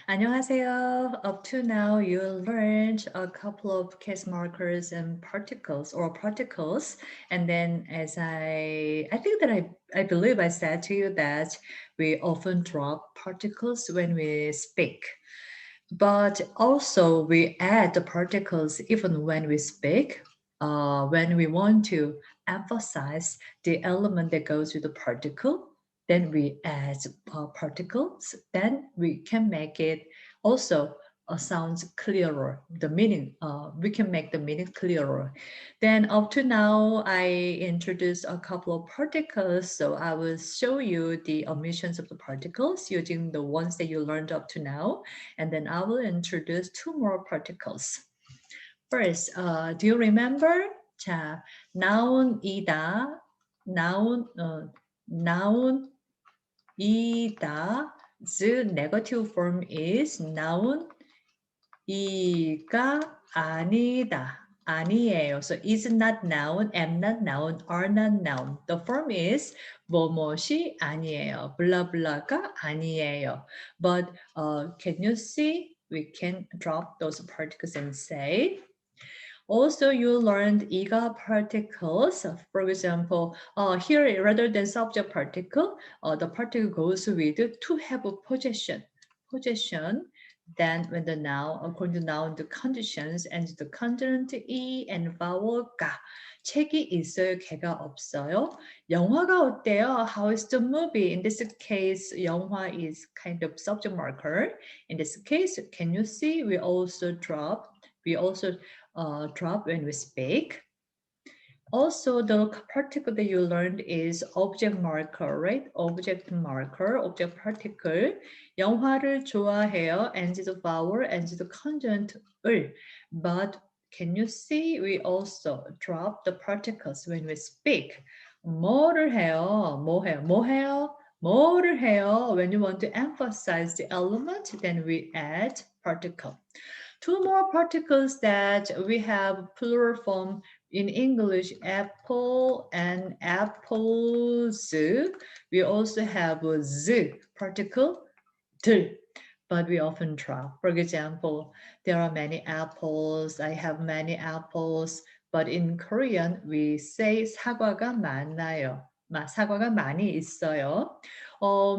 안녕하세요. Up to now, you learned a couple of case markers and particles or particles. And then as I think that I believe I said to you that we often drop particles when we speak. But also we add the particles even when we speak, when we want to emphasize the element that goes with the particle, then we add particles, then we can make it also sounds clearer. The meaning, we can make the meaning clearer. Then up to now, I introduced a couple of particles. So I will show you the omissions of the particles using the ones that you learned up to now. And then I will introduce two more particles. First, do you remember? 자, noun이다, noun이다. The negative form is noun 이가 아니다. 아니에요. So is not noun, am not noun, are not noun. The form is 뭐뭐이 아니에요. 블라블라가 아니에요. But can you see? We can drop those particles and say. Also, you learned ega particles. For example, here rather than subject particle, the particle goes with to have a possession. Possession. Then when the noun, according to noun, the conditions and the consonant e and vowel 가. 책이 있어요, 개가 없어요. 영화가 어때요? How is the movie? In this case, 영화 is kind of subject marker. In this case, can you see? We also drop when we speak. Also, the particle that you learned is object marker, right? Object marker, object particle. 영화를 좋아해요. ends the vowel, ends the consonant 을. But can you see? We also drop the particles when we speak. 뭐를 해요? 뭐 해요? 뭐 해요? 뭐를 해요? When you want to emphasize the element, then we add particle. Two more particles that we have plural form in English, apple and apples. We also have a z particle, 들, but we often drop. For example, there are many apples. I have many apples. But in Korean, we say 사과가 많아요. 사과가 많이 있어요.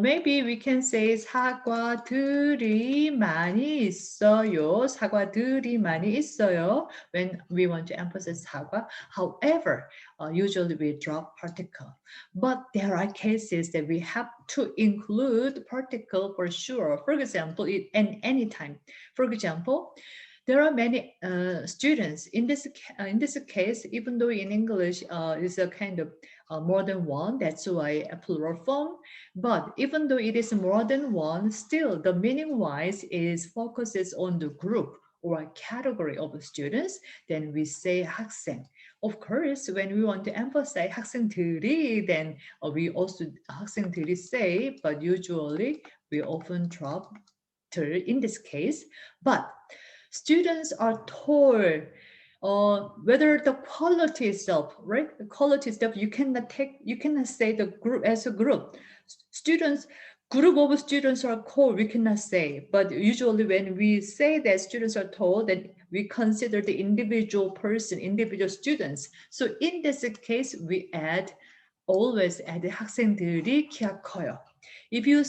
Maybe we can say 사과들이 많이 있어요. 사과들이 많이 있어요. When we want to emphasize 사과. However, usually we drop particle. But there are cases that we have to include particle for sure. For example, in any time. For example, there are many students in this case, even though in English is a kind of more than one, that's why a plural form. But even though it is more than one, still the meaning wise is focuses on the group or a category of students. Then we say 학생. Of course, when we want to emphasize 학생들이, then we also 학생들이 say, but usually we often drop 들 in this case. But students are told whether the quality itself, right? The quality itself, you cannot say the group as a group. Students, group of students are called, we cannot say. But usually when we say that students are told, then we consider the individual person, individual students. So in this case, we always add 학생들이 키가 커요. If you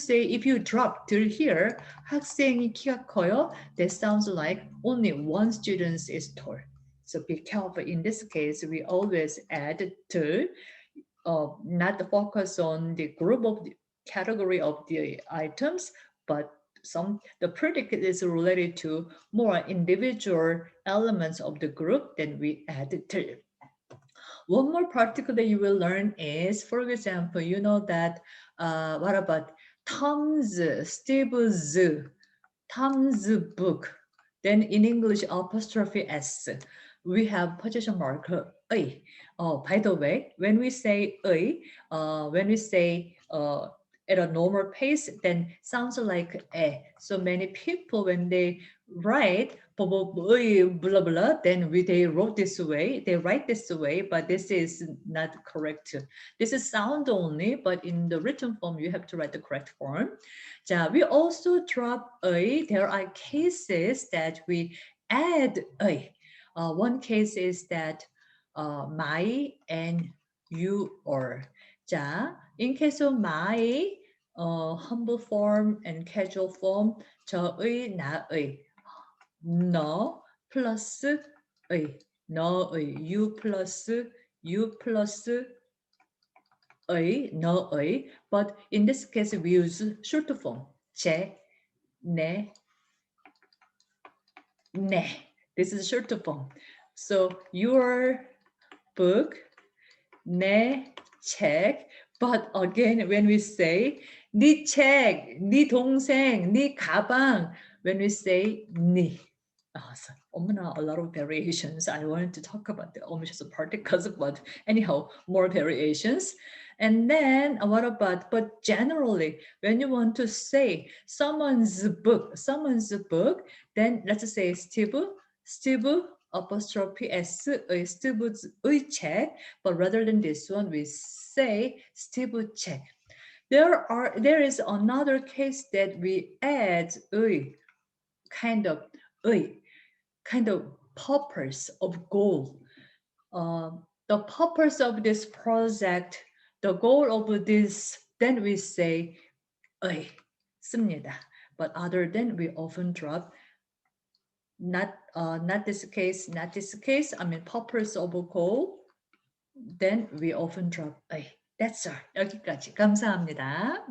drop 들 here, 학생이 키가 커요, that sounds like only one student is tall. So be careful. In this case, we always add 들, not focus on the group of the category of the items, but the predicate is related to more individual elements of the group, then we add 들. One more particle that you will learn is, for example, you know that, what about Tom's, Steve's, Tom's book. Then in English, apostrophe S. We have possession marker 의. Oh, by the way, when we say 의, when we say at a normal pace, then sounds like eh. So many people when they write blah blah blah, then they wrote this way, they write this way, but this is not correct. This is sound only, but in the written form you have to write the correct form. 자, we also drop a. There are cases that we add a. One case is that my and you or. 자, in case of my, humble form and casual form, 저의, 나의, 너 플러스 의, 너의, you 플러스 you 플러스 의, 너의. But in this case, we use short form. 제, 내, 내. This is short form. So your book, 내 책. But again, when we say 네 책, 네 동생, 네 가방, when we say 네. So, a lot of variations. I wanted to talk about the omissions of particles, but anyhow, more variations. And then what about, but generally, when you want to say someone's book, then let's say Steve apostrophe S, Steve's 책, but rather than this one, we say Steve 책. There is another case that we add kind of purpose of goal. The purpose of this project, the goal of this, then we say 씁니다. But other than we often drop not this case, not this case. I mean purpose of a goal. Then we often drop That's all. 여기까지. 감사합니다.